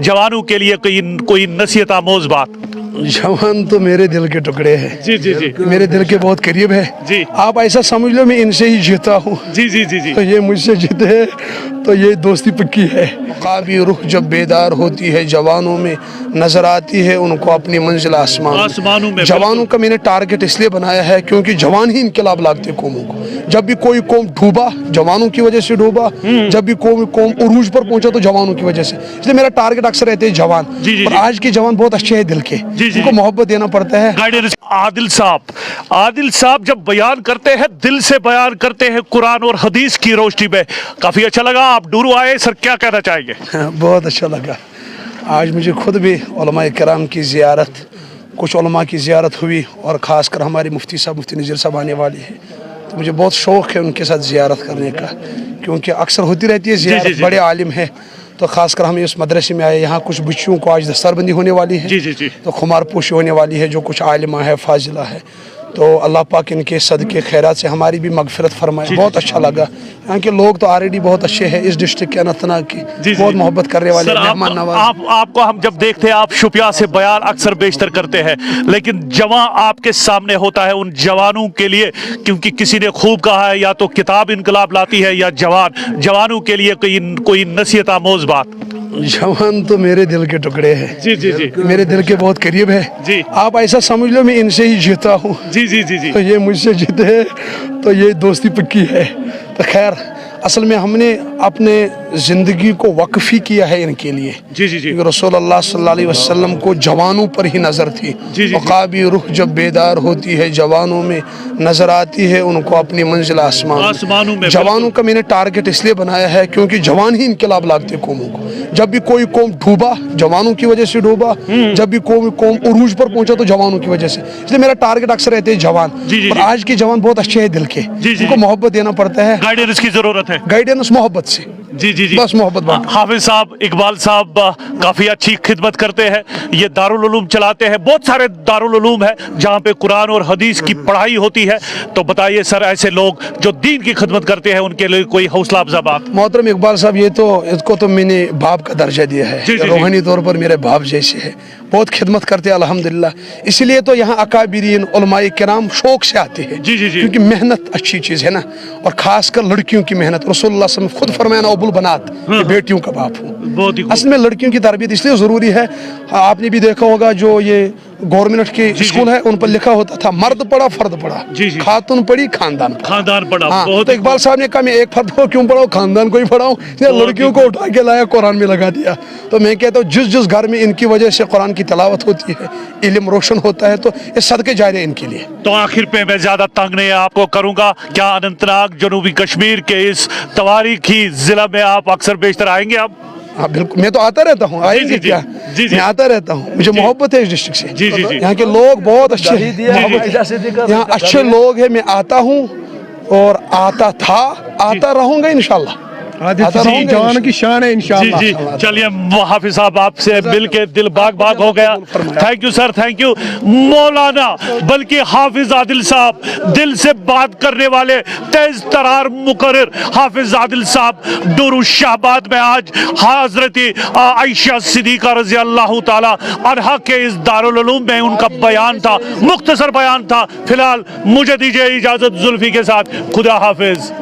जवानों के लिए कोई नसीहत आमोज बात। जवान तो मेरे दिल के टुकड़े हैं जी जी जी मेरे दिल के बहुत करीब है जी। आप ऐसा समझ लो मैं इनसे ही जीता हूँ जी जी जी जी तो ये मुझसे जीते हैं तो ये दोस्ती पक्की है। काबी रूह जब बेदार होती है जवानों में नजर आती है उनको अपनी मंजिल आसमानों में। जवानों का मैंने टारगेट इसलिए बनाया है क्योंकि जवान ही इनकलाब लाते कौमों को। जब भी कोई कौम डूबा जवानों की वजह से डूबा, जब भी कोई कौम उरूज पर पहुंचा तो जवानों की वजह से। इसलिए मेरा टारगेट अक्सर रहते हैं जवान। और आज के जवान बहुत अच्छे हैं दिल के, उनको मोहब्बत देना पड़ता है। आदिल साहब जब बयान करते हैं दिल से बयान करते हैं कुरान और हदीस की रोशनी में। काफी अच्छा लगा, आप डूरू आए सर, क्या कहना चाहेंगे? बहुत अच्छा लगा। आज मुझे खुद भी उलमा किराम की ज़ियारत, कुछ उलमा की ज़ियारत हुई और ख़ासकर हमारे मुफ्ती साहब मुफ्ती नज़ीर साहब आने वाले हैं तो मुझे बहुत शौक़ है उनके साथ ज़ियारत करने का, क्योंकि अक्सर होती रहती है ज़ियारत, बड़े आलिम है। तो ख़ासकर हम इस मदरसे में आए, यहाँ कुछ बच्चियों को आज दस्तरबंदी होने वाली है। जी जी जी। तो खुमार पोशी होने वाली है, जो कुछ आलिमा है फाजिला है, तो अल्लाह पाक इनके सदके खैरात से हमारी भी मगफिरत फरमाए। बहुत अच्छा लगा। यहाँ के लोग तो ऑलरेडी बहुत अच्छे हैं इस डिस्ट्रिक्ट के अनंतनाग की, बहुत मोहब्बत करने वाले मेहमान नवाज। आपको हम जब देखते हैं आप शुपिया से बयान अक्सर बेशतर करते हैं, लेकिन जवान आपके सामने होता है उन जवानों के लिए, क्योंकि किसी ने खूब कहा है या तो किताब इनकलाब लाती है या जवानों के लिए कोई नसीहत आमोज बात। जवान तो मेरे दिल के टुकड़े हैं जी जी जी मेरे दिल के बहुत करीब है जी। आप ऐसा समझ लो मैं इनसे ही जीता हूँ। जी जी जी जी। तो ये मुझसे जीते हैं तो ये दोस्ती पक्की है। तो खैर असल में हमने अपने ज़िंदगी को वक्फ ही किया है इनके लिए। जी जी जी। रसूलुल्लाह सल्लल्लाहु अलैहि वसल्लम को जवानों पर ही नज़र थी। जी जी। काबी रूह जब बेदार होती है जवानों में नज़र आती है उनको अपनी मंजिल आसमानों में। जवानों का मैंने टारगेट इसलिए बनाया है क्योंकि जवान ही इनकलाब लाते कौमों को। जब भी कोई कौम डूबा जवानों की वजह से डूबा, जब भी कोई कौम उरूज पर पहुंचा तो जवानों की वजह से। इसलिए मेरा टारगेट अक्सर रहते हैं जवान। और आज के जवान बहुत अच्छे हैं दिल के, उनको मोहब्बत देना पड़ता है, गाइडेंस की जरूरत है, गाइडेंस मोहब्बत से। जी जी जी, बस मोहब्बत बात। हाफिज साहब इकबाल साहब काफी अच्छी खिदमत करते हैं, ये दारुल उलूम चलाते हैं, बहुत सारे दारुल उलूम है जहाँ पे कुरान और हदीस की पढ़ाई होती है। तो बताइए सर, ऐसे लोग जो दीन की खिदमत करते हैं उनके लिए कोई हौसला अफजा बात। मोहतरम इकबाल साहब, ये तो इसको तो मैंने बाप का दर्जा दिया है, रूहानी तौर पर मेरे बाप जैसे है, बहुत खिदमत करते हैं अल्हम्दुलिल्लाह। इसीलिए तो यहाँ अकाबिरीन उलमाए किराम शौक से आते हैं, क्योंकि मेहनत अच्छी चीज़ है ना, और खासकर लड़कियों की मेहनत। रसूलुल्लाह सल्लल्लाहु अलैहि वसल्लम खुद फरमाया अबुल बनात, बेटियों का बाप हूँ। असल में लड़कियों की तरबियत इसलिए ज़रूरी है, आपने भी देखा होगा जो ये गवर्नमेंट के स्कूल है उन पर लिखा होता था मर्द पढ़ा फर्द पढ़ा, खातून पढ़ी खानदान पढ़ा। हाँ, तो इकबाल साहब ने कहा मैं एक फर्द को क्यों पढ़ाऊँ, खानदान को ही पढ़ाऊँ। लड़कियों को उठा के लाया, कुरान में लगा दिया। तो मैं कहता हूँ जिस जिस घर में इनकी वजह से कुरान की तिलावत होती है, इल्म रोशन होता है, तो ये सदके जारे इनके लिए। तो आखिर पे मैं ज्यादा तंग नहीं आपको करूंगा, क्या अनंतनाग जनूबी कश्मीर के इस तवारीखी जिला में आप अक्सर बेशतर आएंगे? आप? हाँ बिल्कुल, मैं तो आता रहता हूँ, आएंगे क्या, मैं आता रहता हूँ, मुझे मोहब्बत है इस डिस्ट्रिक्ट से। जी जी जी। यहाँ के लोग बहुत अच्छे हैं, यहाँ अच्छे लोग हैं, मैं आता हूँ और आता था, आता रहूंगा इंशाल्लाह। जवान की शान है इंशाल्लाह। जी जी, चलिए हाफिज साहब आपसे मिल के दिल बाग बाग हो गया। Thank you sir, thank you. मौलाना बल्कि हाफिज आदिल साहब, दिल से बात करने वाले तेज तरार मुकर्रर हाफिज आदिल साहब डूरू शाहबाद में आज हजरत आयशा सिद्दीका रज़ी अल्लाह ताला अन्हा के इस दारुल उलूम में उनका बयान था, मुख्तसर बयान था। फिलहाल मुझे दीजिए इजाजत जुल्फी के साथ, खुदा हाफिज।